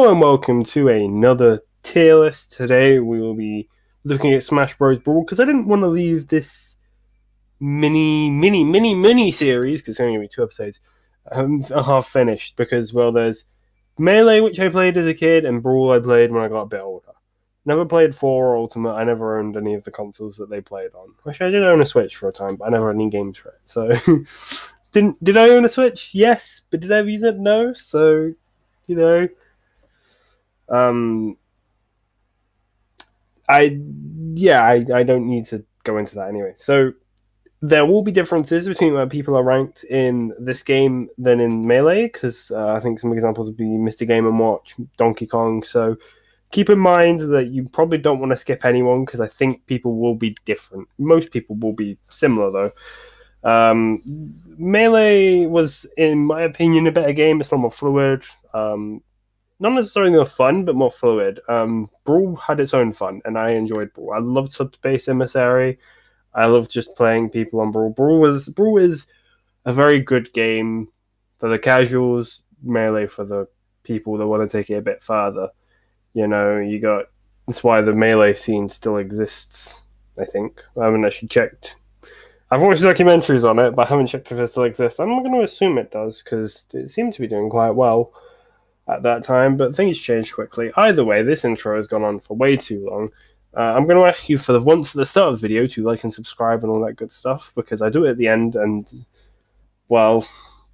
Hello and welcome to another tier list. Today we will be looking at Smash Bros. Brawl because I didn't want to leave this mini series, because it's only going to be 2 episodes, half finished because, well, there's Melee, which I played as a kid, and Brawl I played when I got a bit older. Never played 4 or Ultimate. I never owned any of the consoles that they played on. Actually, I did own a Switch for a time, but I never had any games for it. So, did I own a Switch? Yes, but did I ever use it? No. So, you know, I don't need to go into that anyway. So there will be differences between where people are ranked in this game than in Melee, because I think some examples would be Mr. Game & Watch, Donkey Kong. So keep in mind that you probably don't want to skip anyone, because I think people will be different. Most people will be similar, though. Melee was, in my opinion, a better game. It's a lot more fluid. Not necessarily more fun, but more fluid. Brawl had its own fun, and I enjoyed Brawl. I loved Subspace Emissary. I loved just playing people on Brawl. Brawl is a very good game for the casuals, Melee for the people that want to take it a bit further. You know, that's why the Melee scene still exists, I think. I haven't actually checked. I've watched documentaries on it, but I haven't checked if it still exists. I'm going to assume it does, because it seemed to be doing quite well at that time, but things changed quickly. Either way, this intro has gone on for way too long. I'm going to ask you for the start of the video to like and subscribe and all that good stuff, because I do it at the end, and, well,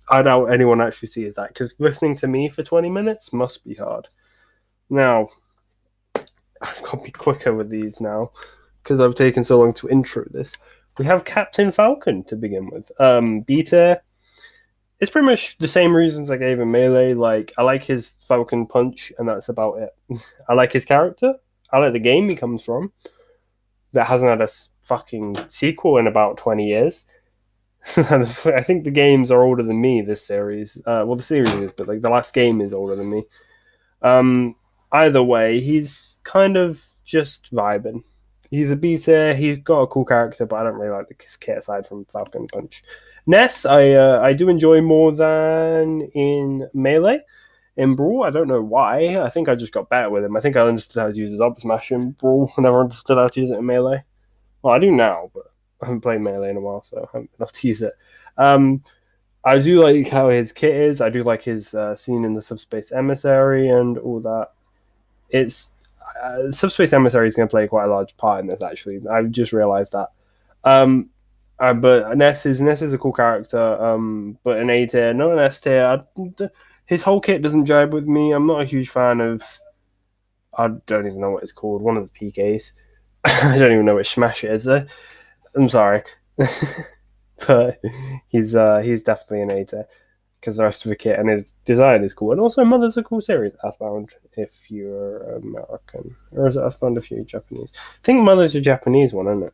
I doubt anyone actually sees that, because listening to me for 20 minutes must be hard. Now, I've got to be quicker with these now, because I've taken so long to intro this. We have Captain Falcon to begin with. B-tier. It's pretty much the same reasons I gave him Melee. Like, I like his Falcon punch, and that's about it. I like his character. I like the game he comes from. That hasn't had a fucking sequel in about 20 years. I think the games are older than me, this series. Well, the series is, but like the last game is older than me. Either way, he's kind of just vibing. He's a B-tier. He's got a cool character, but I don't really like his kit aside from Falcon punch. Ness, I do enjoy more than in Melee. In Brawl, I don't know why. I think I just got better with him. I think I understood how to use his up smash in Brawl. I never understood how to use it in Melee. Well, I do now, but I haven't played Melee in a while, so I haven't enough to use it. I do like how his kit is. I do like his scene in the Subspace Emissary and all that. It's Subspace Emissary is going to play quite a large part in this, actually. I just realised that. But Ness is a cool character, but an A tier, not an S tier. His whole kit doesn't jibe with me. I'm not a huge fan of. I don't even know what it's called. One of the PKs. I don't even know which Smash it is. I'm sorry, but he's definitely an A tier, because the rest of the kit and his design is cool. And also, Mother's a cool series, Earthbound, if you're American, or is it Earthbound if you're Japanese? I think Mother's a Japanese one, isn't it?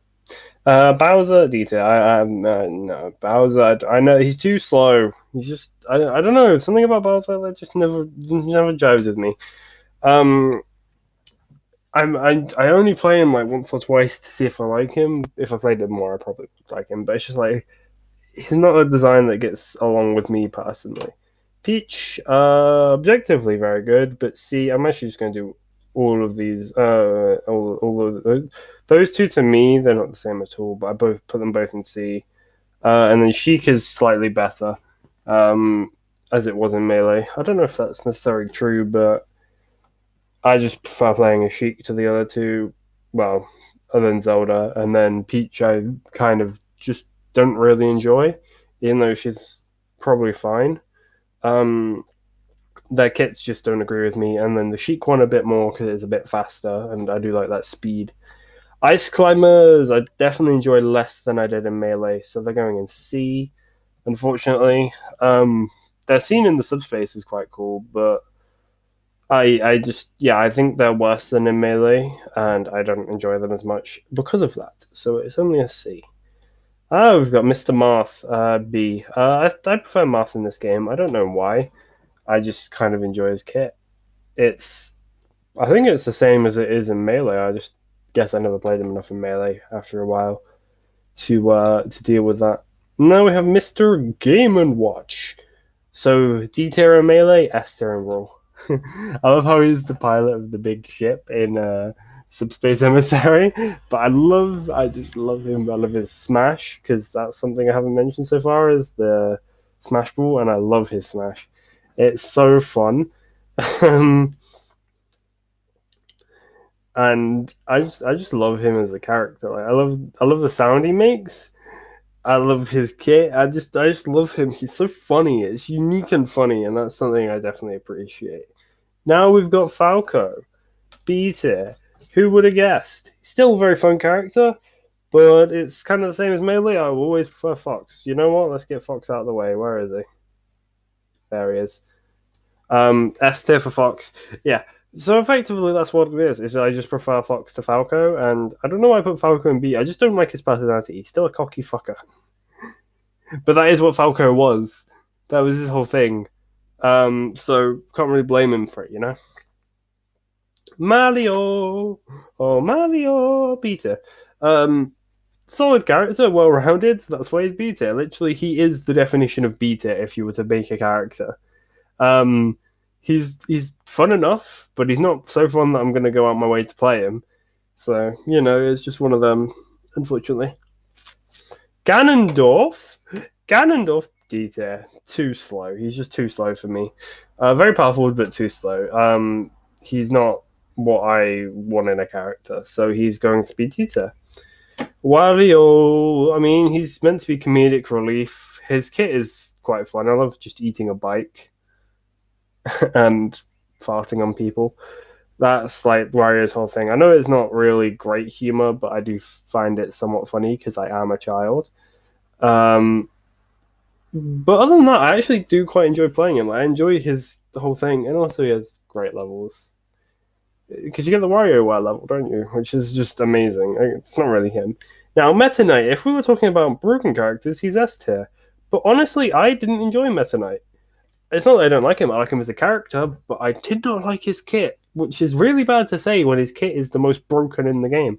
Bowser, detail. No, Bowser. I know he's too slow. He's just. I don't know. Something about Bowser that just never jives with me. I only play him like once or twice to see if I like him. If I played him more, I probably would like him. But it's just like he's not a design that gets along with me personally. Peach, objectively very good, but see, I'm actually just going to do all of these, all of those two. To me, they're not the same at all, but I put them both in C. And then Sheik is slightly better, as it was in Melee. I don't know if that's necessarily true, but I just prefer playing a Sheik to the other two, well, other than Zelda. And then Peach I kind of just don't really enjoy, even though she's probably fine. Their kits just don't agree with me, and then the Sheik one a bit more because it's a bit faster, and I do like that speed. Ice Climbers, I definitely enjoy less than I did in Melee, so they're going in C, unfortunately. Their scene in the subspace is quite cool, but I think they're worse than in Melee, and I don't enjoy them as much because of that, so it's only a C. We've got Mr. Marth, B. I prefer Marth in this game. I don't know why. I just kind of enjoy his kit. I think it's the same as it is in Melee. I just guess I never played him enough in Melee after a while to deal with that. Now we have Mr. Game & Watch. So D tier in Melee, S tier in Brawl. I love how he's the pilot of the big ship in Subspace Emissary. But I just love him. I love his smash because that's something I haven't mentioned so far is the smash ball, and I love his smash. It's so fun. And I just love him as a character. Like I love the sound he makes. I love his kit. I just love him. He's so funny. It's unique and funny, and that's something I definitely appreciate. Now we've got Falco, B tier. Who would have guessed? Still a very fun character, but it's kind of the same as Melee. I will always prefer Fox. You know what? Let's get Fox out of the way. Where is he? There he is. S tier for Fox. Yeah. So effectively, that's what it is. Is I just prefer Fox to Falco, and I don't know why I put Falco in B. I just don't like his personality. He's still a cocky fucker. But that is what Falco was. That was his whole thing. So can't really blame him for it, you know. Mario, oh Mario, Peter. Solid character, well rounded. So that's why he's B tier. Literally, he is the definition of B tier. If you were to make a character, he's fun enough, but he's not so fun that I'm going to go out my way to play him. So you know, it's just one of them. Unfortunately, Ganondorf D tier, too slow. He's just too slow for me. Very powerful, but too slow. He's not what I want in a character, so he's going to be D tier. Wario, I mean, he's meant to be comedic relief. His kit is quite fun. I love just eating a bike and farting on people. That's like Wario's whole thing. I know it's not really great humor, but I do find it somewhat funny because I am a child. But other than that, I actually do quite enjoy playing him. I enjoy his whole thing, and also he has great levels. Because you get the WarioWare level, don't you? Which is just amazing. It's not really him. Now, Meta Knight, if we were talking about broken characters, he's S tier. But honestly, I didn't enjoy Meta Knight. It's not that I don't like him. I like him as a character, but I did not like his kit, which is really bad to say when his kit is the most broken in the game.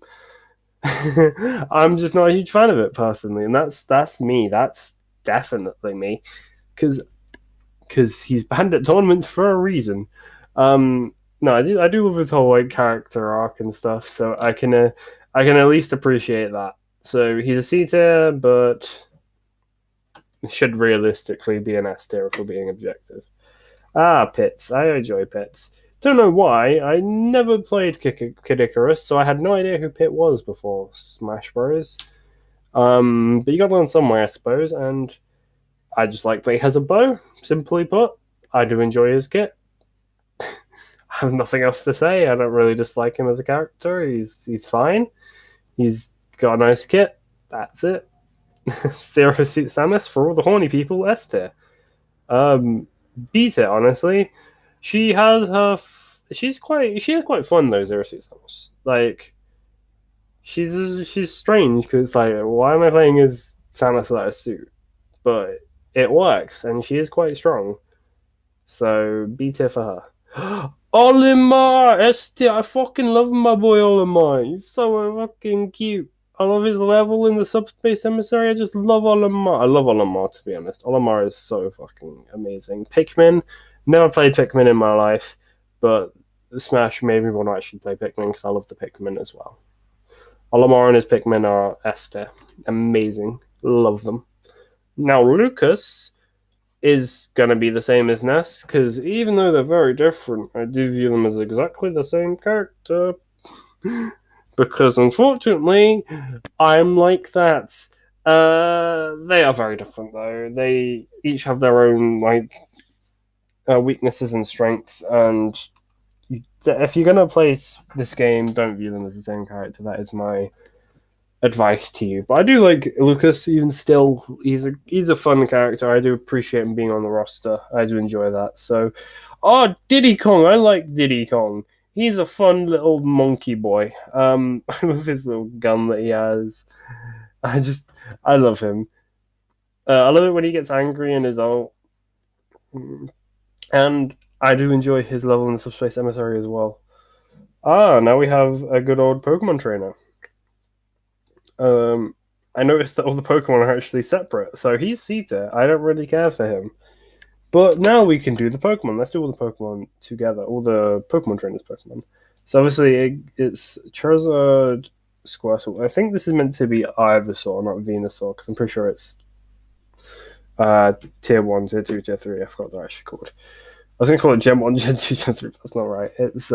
I'm just not a huge fan of it, personally. And that's me. That's definitely me. Because he's banned at tournaments for a reason. No, I do love his whole like character arc and stuff, so I can at least appreciate that. So he's a C tier, but should realistically be an S tier if we're being objective. Pits. I enjoy Pits. Don't know why. I never played Kid Icarus, so I had no idea who Pit was before Smash Bros. But you got to learn some way, I suppose, and I just like that he has a bow. Simply put, I do enjoy his kit. I have nothing else to say. I don't really dislike him as a character. He's fine. He's got a nice kit. That's it. Zero Suit Samus for all the horny people. S tier. B tier, honestly. She has her. She is quite fun though. Zero Suit Samus. Like, she's strange because it's like, why am I playing as Samus without a suit? But it works, and she is quite strong. So B tier for her. Olimar! S tier. I fucking love my boy Olimar. He's so fucking cute. I love his level in the Subspace Emissary. I just love Olimar. I love Olimar, to be honest. Olimar is so fucking amazing. Pikmin. Never played Pikmin in my life, but Smash made me want to actually play Pikmin because I love the Pikmin as well. Olimar and his Pikmin are S tier. Amazing. Love them. Now, Lucas is going to be the same as Ness, because even though they're very different, I do view them as exactly the same character. Because unfortunately, I'm like that. They are very different, though. They each have their own weaknesses and strengths, and if you're going to play this game, don't view them as the same character. That is my advice to you. But I do like Lucas even still. He's a fun character. I do appreciate him being on the roster. I do enjoy that. So Diddy Kong. I like Diddy Kong. He's a fun little monkey boy. I love his little gun that he has. I love him. I love it when he gets angry and his ult. And I do enjoy his level in the Subspace Emissary as well. Now we have a good old Pokemon trainer. I noticed that all the Pokemon are actually separate, so he's C tier. I don't really care for him. But now we can do the Pokemon. Let's do all the Pokemon together. All the Pokemon trainers Pokemon. So obviously it's Charizard, Squirtle. I think this is meant to be Ivysaur, not Venusaur, because I'm pretty sure it's tier 1, tier 2, tier 3. I forgot what they're actually called. I was going to call it Gen 1, Gen 2, Gen 3, but that's not right. It's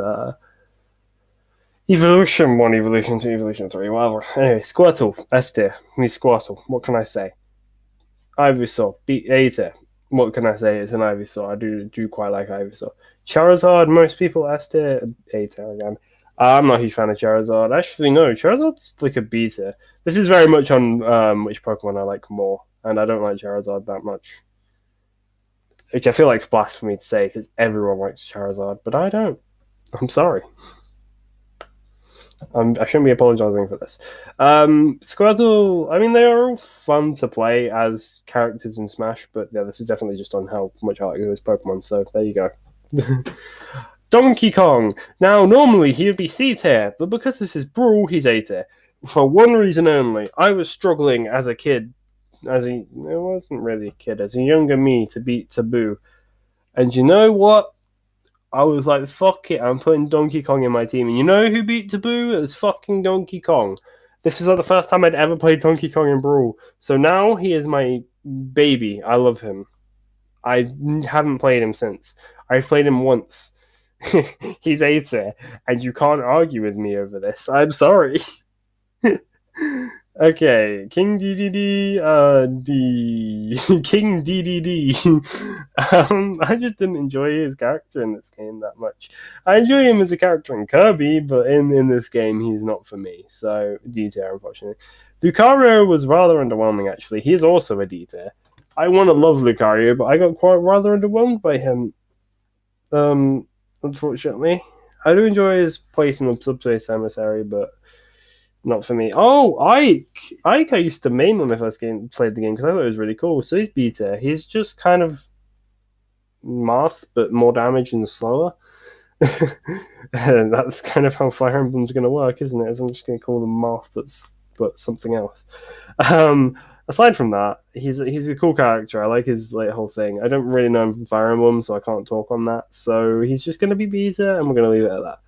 Evolution 1, Evolution 2, Evolution 3, whatever. Anyway, Squirtle, S tier. Me Squirtle. What can I say? Ivysaur, A tier. What can I say? It's an Ivysaur. I do quite like Ivysaur. Charizard, most people S tier, A tier again. I'm not a huge fan of Charizard. Actually, no, Charizard's like a B tier. This is very much on which Pokemon I like more, and I don't like Charizard that much. Which I feel like it's blasphemy to say, because everyone likes Charizard, but I don't. I'm sorry. I shouldn't be apologizing for this. Squirtle, I mean, they are all fun to play as characters in Smash, but yeah, this is definitely just on how much I like those Pokemon, so there you go. Donkey Kong. Now, normally he would be C tier, but because this is Brawl, he's A tier. For one reason only. I was struggling as a kid, it wasn't really a kid, as a younger me to beat Taboo. And you know what? I was like, fuck it, I'm putting Donkey Kong in my team. And you know who beat Taboo? It was fucking Donkey Kong. This was like the first time I'd ever played Donkey Kong in Brawl. So now he is my baby. I love him. I haven't played him since. I've played him once. He's A tier, and you can't argue with me over this. I'm sorry. Okay, King DDD, King DDD. I just didn't enjoy his character in this game that much. I enjoy him as a character in Kirby, but in this game, he's not for me. So, D tier, unfortunately. Lucario was rather underwhelming, actually. He is also a D tier. I want to love Lucario, but I got quite rather underwhelmed by him. Unfortunately. I do enjoy his place in the Subspace Emissary, but not for me. Oh, Ike! Ike I used to main when I first played the game because I thought it was really cool. So he's B tier. He's just kind of Marth, but more damage and slower. And that's kind of how Fire Emblem's going to work, isn't it? I'm just going to call them Marth, but something else. Aside from that, he's a cool character. I like his whole thing. I don't really know him from Fire Emblem, so I can't talk on that. So he's just going to be B tier, and we're going to leave it at that.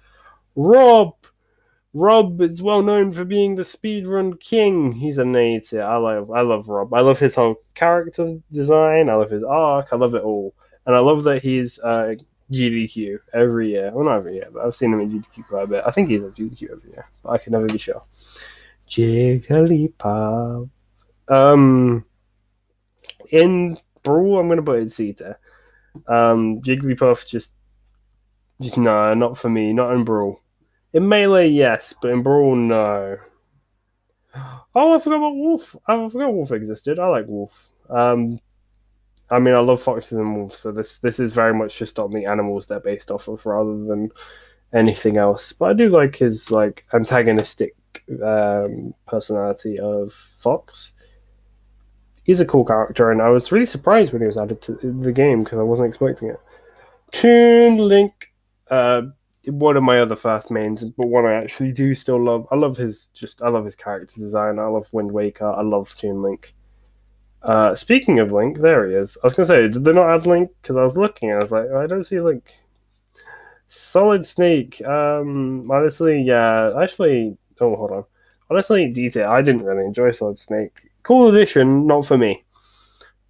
Rob is well known for being the speedrun king. He's an A tier. I love Rob. I love his whole character design. I love his arc. I love it all. And I love that he's GDQ every year. Well, not every year, but I've seen him in GDQ quite a bit. I think he's at GDQ every year, but I can never be sure. Jigglypuff. In Brawl, I'm going to put it C tier. Jigglypuff just no, not for me. Not in Brawl. In Melee, yes, but in Brawl, no. Oh, I forgot about Wolf. I forgot Wolf existed. I like Wolf. I mean, I love foxes and wolves, so this is very much just on the animals they're based off of rather than anything else. But I do like his antagonistic personality of Fox. He's a cool character, and I was really surprised when he was added to the game because I wasn't expecting it. Toon Link. One of my other first mains, but one I actually do still love. I love his character design. I love Wind Waker. I love Toon Link. Speaking of Link, there he is. I was gonna say, did they not add Link? Because I was looking, and I was like, I don't see Link. Solid Snake. Honestly, yeah. Actually, oh, hold on. Honestly, D tier. I didn't really enjoy Solid Snake. Cool addition, not for me.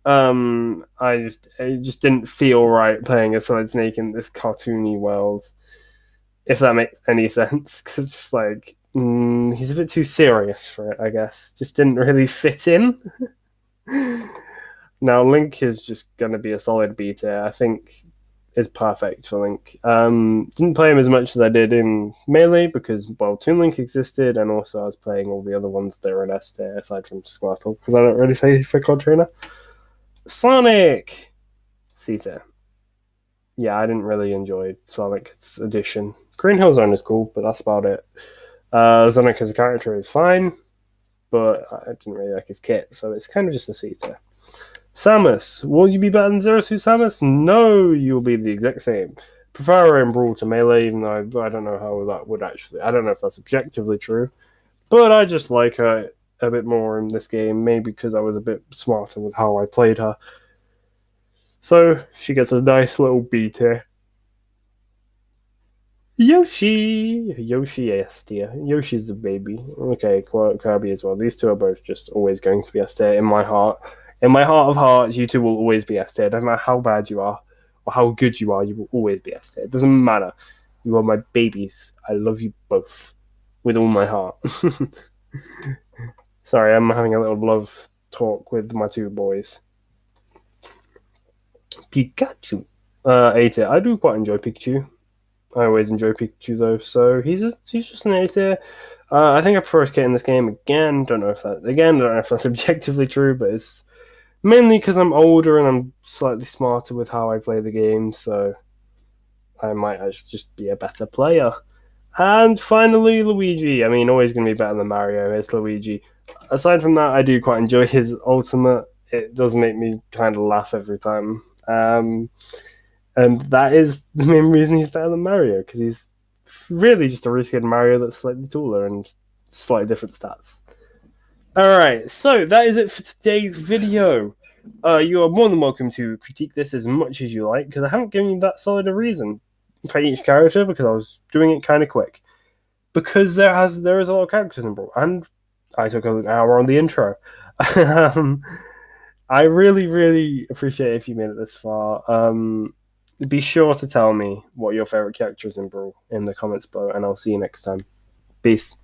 It just didn't feel right playing a Solid Snake in this cartoony world. If that makes any sense, because just he's a bit too serious for it, I guess. Just didn't really fit in. Now Link is just going to be a solid B tier. I think is perfect for Link. Didn't play him as much as I did in Melee because, well, Toon Link existed, and also I was playing all the other ones that are in S tier aside from Squirtle because I don't really play for COD Trainer. Sonic! C tier. Yeah, I didn't really enjoy Sonic's addition. Green Hill Zone is cool, but that's about it. Sonic as a character is fine, but I didn't really like his kit, so it's kind of just a C tier. Samus. Will you be better than Zero Suit Samus? No, you'll be the exact same. Prefer her in Brawl to Melee, even though I don't know how that would actually... I don't know if that's objectively true, but I just like her a bit more in this game, maybe because I was a bit smarter with how I played her. So she gets a nice little B tier. Yoshi! Yoshi, yes, dear. Yoshi's the baby. Okay, Kirby as well. These two are both just always going to be S tier in my heart. In my heart of hearts, you two will always be S tier. Doesn't matter how bad you are or how good you are, you will always be S tier. It doesn't matter. You are my babies. I love you both with all my heart. Sorry, I'm having a little love talk with my two boys. Pikachu. A tier. I do quite enjoy Pikachu. I always enjoy Pikachu though, so he's just an A tier. I think I prefer Skate in this game again. Don't know if that's objectively true, but it's mainly because I'm older and I'm slightly smarter with how I play the game, so I might actually just be a better player. And finally, Luigi. I mean, always going to be better than Mario. It's Luigi. Aside from that, I do quite enjoy his ultimate. It does make me kind of laugh every time. And that is the main reason he's better than Mario, because he's really just a reskinned Mario that's slightly taller and slightly different stats. Alright, so that is it for today's video. You are more than welcome to critique this as much as you like, because I haven't given you that solid a reason for each character, because I was doing it kind of quick. Because there is a lot of characters in Brawl, and I took an hour on the intro. I really, really appreciate it if you made it this far. Be sure to tell me what your favorite character is in Brawl in the comments below, and I'll see you next time. Peace.